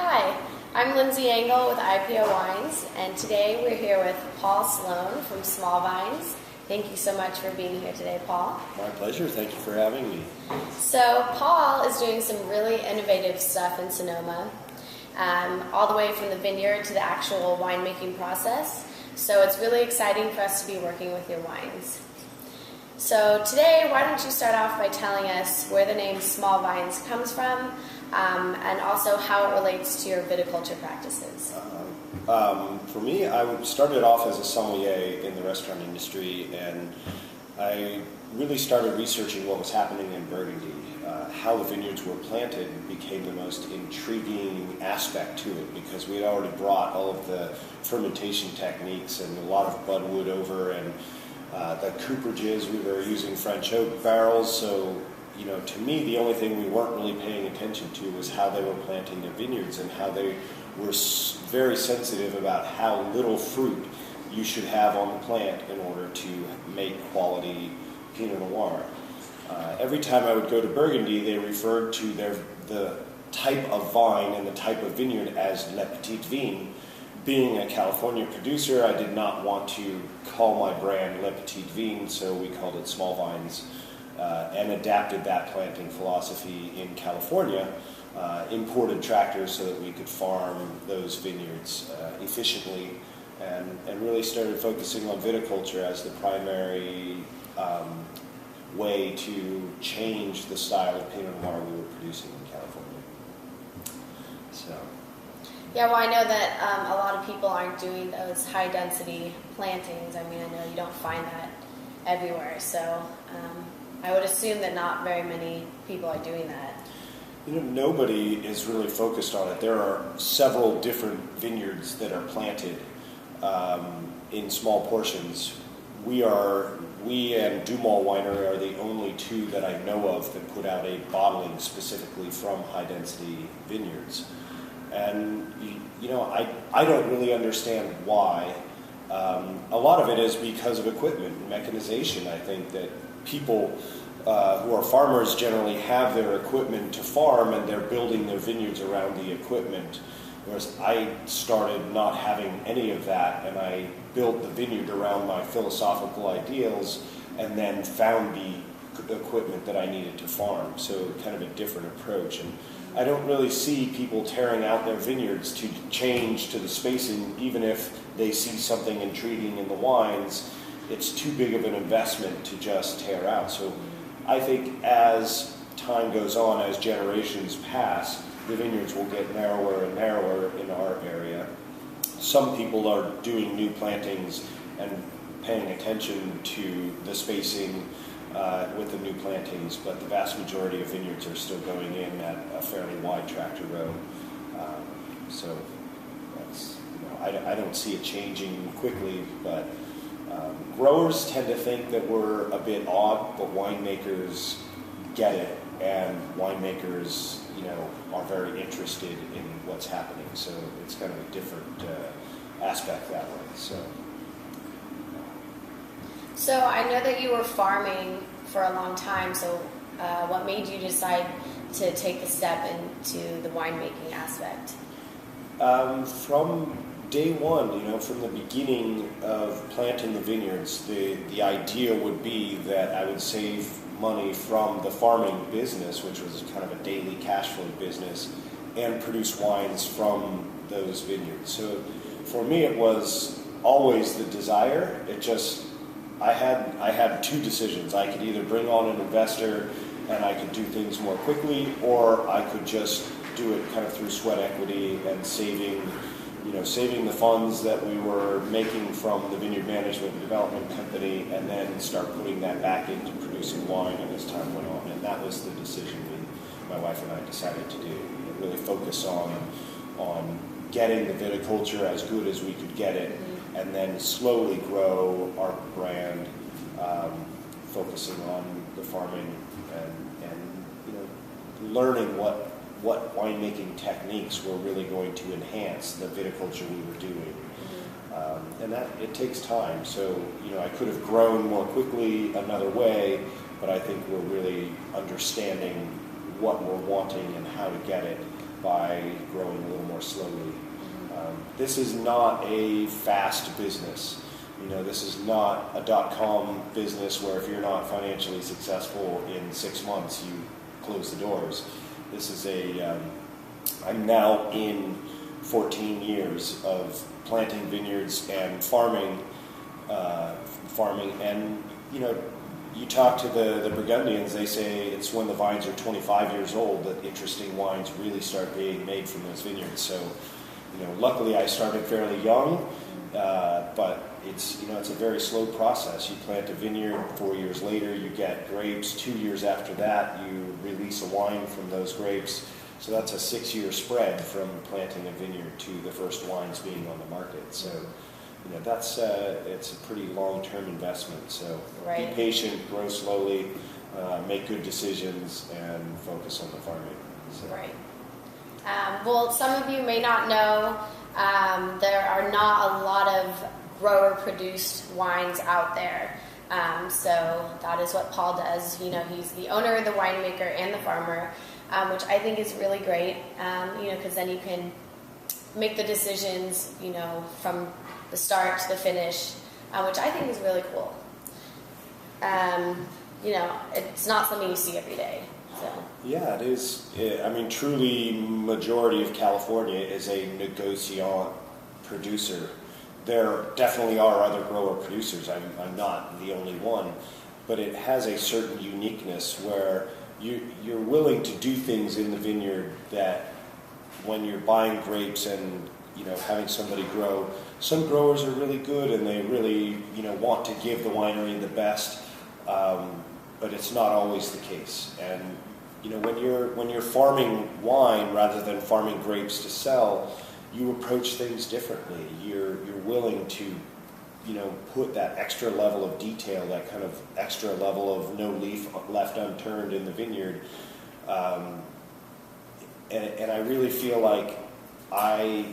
Hi, I'm Lindsay Engel with IPO Wines, and today we're here with Paul Sloan from Small Vines. Thank you so much for being here today, Paul. My pleasure. Thank you for having me. So Paul is doing some really innovative stuff in Sonoma, all the way from the vineyard to the actual winemaking process. So it's really exciting for us to be working with your wines. So today, why don't you start off by telling us where the name Small Vines comes from, and also how it relates to your viticulture practices. For me, I started off as a sommelier in the restaurant industry, and I really started researching what was happening in Burgundy. How the vineyards were planted became the most intriguing aspect to it, because we had already brought all of the fermentation techniques and a lot of budwood over, and the cooperages, we were using French oak barrels. So, to me, the only thing we weren't really paying attention to was how they were planting their vineyards and how they were very sensitive about how little fruit you should have on the plant in order to make quality Pinot Noir. Every time I would go to Burgundy, they referred to the type of vine and the type of vineyard as Le Petit Vigne. Being a California producer, I did not want to call my brand Le Petit Vigne, so we called it Small Vines, and adapted that planting philosophy in California, imported tractors so that we could farm those vineyards efficiently, and really started focusing on viticulture as the primary way to change the style of Pinot Noir we were producing in California. So. Yeah, well, I know that a lot of people aren't doing those high-density plantings. I mean, I know you don't find that everywhere, so I would assume that not very many people are doing that. Nobody is really focused on it. There are several different vineyards that are planted in small portions. We and Dumont Winery are the only two that I know of that put out a bottling specifically from high-density vineyards. And, I don't really understand why. A lot of it is because of equipment and mechanization. I think that people who are farmers generally have their equipment to farm, and they're building their vineyards around the equipment. Whereas I started not having any of that, and I built the vineyard around my philosophical ideals, and then found the equipment that I needed to farm. So kind of a different approach. And I don't really see people tearing out their vineyards to change to the spacing, even if they see something intriguing in the wines. It's too big of an investment to just tear out. So I think as time goes on, as generations pass, the vineyards will get narrower and narrower in our area. Some people are doing new plantings and paying attention to the spacing with the new plantings, but the vast majority of vineyards are still going in at a fairly wide tractor row. So that's, I don't see it changing quickly, but growers tend to think that we're a bit odd, but winemakers get it, and winemakers, are very interested in what's happening. So it's kind of a different aspect that way. So I know that you were farming for a long time, so what made you decide to take the step into the winemaking aspect? From day one, from the beginning of planting the vineyards, the idea would be that I would save money from the farming business, which was kind of a daily cash flow business, and produce wines from those vineyards. So for me, it was always the desire. I had two decisions. I could either bring on an investor and I could do things more quickly, or I could just do it kind of through sweat equity and saving the funds that we were making from the vineyard management and development company, and then start putting that back into producing wine as time went on. And that was the decision my wife and I decided to do. Really focus on getting the viticulture as good as we could get it, and then slowly grow our brand, focusing on the farming and learning what winemaking techniques were really going to enhance the viticulture we were doing. And that it takes time. So, I could have grown more quickly another way, but I think we're really understanding what we're wanting and how to get it, by growing a little more slowly. This is not a fast business. This is not a .com business where if you're not financially successful in 6 months, you close the doors. This is I'm now in 14 years of planting vineyards and farming, and you talk to the Burgundians, they say it's when the vines are 25 years old that interesting wines really start being made from those vineyards. So, luckily I started fairly young, but it's a very slow process. You plant a vineyard, 4 years later you get grapes, 2 years after that you release a wine from those grapes. So that's a 6-year spread from planting a vineyard to the first wines being on the market. So, that's it's a pretty long-term investment. So Right. Be patient, grow slowly, make good decisions, and focus on the farming. So. Right. Well, some of you may not know there are not a lot of grower-produced wines out there. So that is what Paul does. He's the owner, the winemaker, and the farmer, which I think is really great. Because then you can make the decisions, from the start to the finish, which I think is really cool. It's not something you see every day. So. Yeah, it is. Truly, majority of California is a negociant producer. There definitely are other grower producers. I'm not the only one, but it has a certain uniqueness where you're willing to do things in the vineyard that when you're buying grapes and having somebody grow, some growers are really good and they really want to give the winery the best, but it's not always the case. And when you're farming wine rather than farming grapes to sell, you approach things differently. You're willing to put that extra level of detail, that kind of extra level of no leaf left unturned in the vineyard. And I really feel like I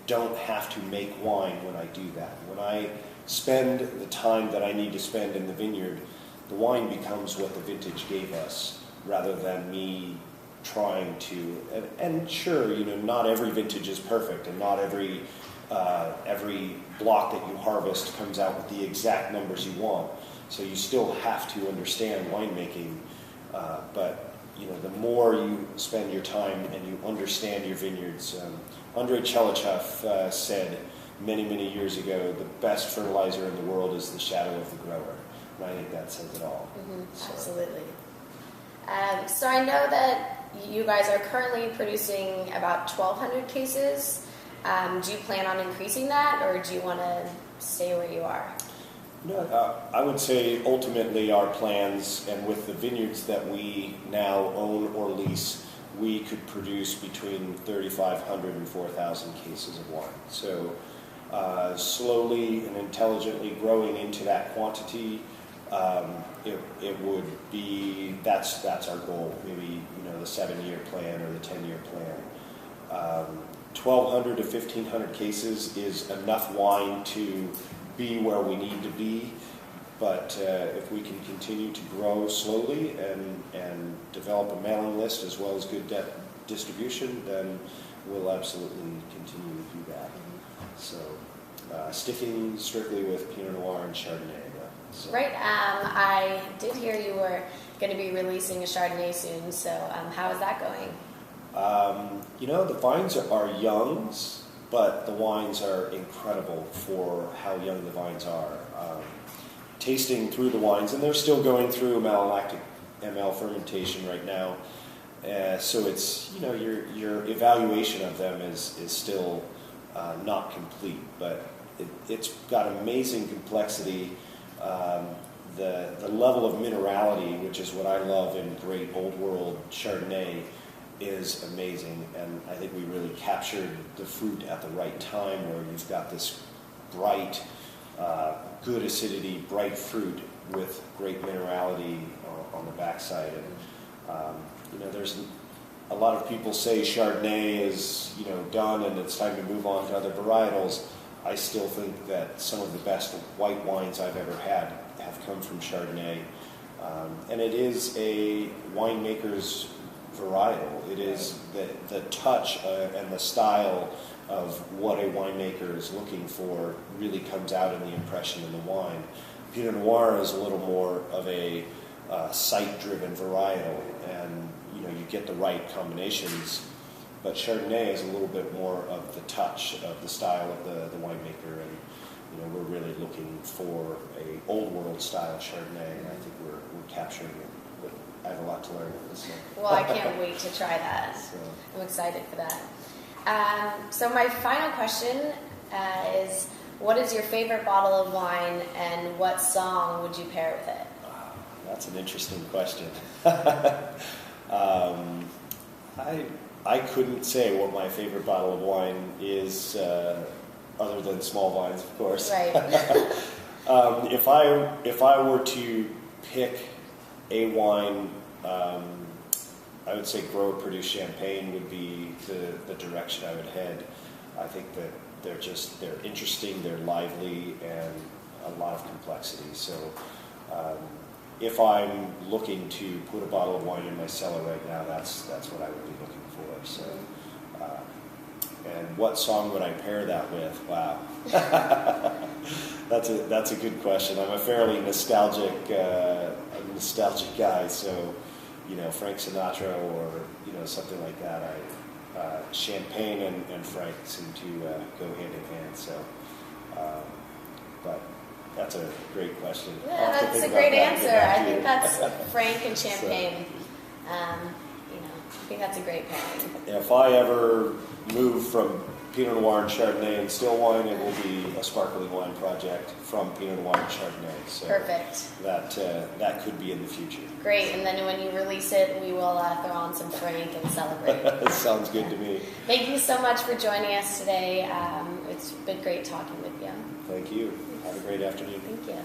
don't have to make wine when I do that. When I spend the time that I need to spend in the vineyard, the wine becomes what the vintage gave us, rather than me trying to. And sure, not every vintage is perfect, and not every block that you harvest comes out with the exact numbers you want. So you still have to understand winemaking, but the more you spend your time and you understand your vineyards. Andrei Chelichev said many, many years ago, the best fertilizer in the world is the shadow of the grower. And I think that says it all. Mm-hmm, absolutely. So I know that you guys are currently producing about 1,200 cases. Do you plan on increasing that, or do you want to stay where you are? No, I would say ultimately our plans, and with the vineyards that we now own or lease, we could produce between 3,500 and 4,000 cases of wine. So slowly and intelligently growing into that quantity, it would be, that's our goal. Maybe the 7-year plan or the 10-year plan. 1,200 to 1,500 cases is enough wine to be where we need to be, but if we can continue to grow slowly and develop a mailing list as well as good distribution, then we'll absolutely continue to do that. So sticking strictly with Pinot Noir and Chardonnay. So. Right. I did hear you were going to be releasing a Chardonnay soon, so how is that going? The vines are youngs, but the wines are incredible for how young the vines are. Tasting through the wines, and they're still going through malolactic ML fermentation right now. So it's, your evaluation of them is still not complete, but it's got amazing complexity. The level of minerality, which is what I love in great old world Chardonnay, is amazing, and I think we really captured the fruit at the right time, where you've got this bright, good acidity, bright fruit with great minerality on the backside. And there's a lot of people say Chardonnay is done and it's time to move on to other varietals. I still think that some of the best white wines I've ever had have come from Chardonnay, and it is a winemaker's varietal. It is the touch and the style of what a winemaker is looking for really comes out in the impression in the wine. Pinot Noir is a little more of a site-driven varietal, and you get the right combinations. But Chardonnay is a little bit more of the touch of the style of the winemaker, and we're really looking for a old world style Chardonnay, and I think we're capturing it. But I have a lot to learn on this one. Well, I can't wait to try that. So. I'm excited for that. So my final question is, what is your favorite bottle of wine, and what song would you pair with it? That's an interesting question. I couldn't say what my favorite bottle of wine is, other than small vines, of course. Right. If I were to pick a wine, I would say grower-produced champagne would be the direction I would head. I think that they're interesting, they're lively, and a lot of complexity. So if I'm looking to put a bottle of wine in my cellar right now, that's what I would be looking for. So, and what song would I pair that with? Wow, that's a good question. I'm a fairly nostalgic guy, so Frank Sinatra or something like that. Champagne and Frank seem to go hand in hand. So, but that's a great question. Yeah, that's a great answer. I think that's Frank and champagne. I think that's a great pairing. If I ever move from Pinot Noir and Chardonnay and still wine, it will be a sparkling wine project from Pinot Noir and Chardonnay. So perfect. That could be in the future. Great, and then when you release it, we will throw on some Frank and celebrate. Sounds good to me. Thank you so much for joining us today. It's been great talking with you. Thank you. Have a great afternoon. Thank you.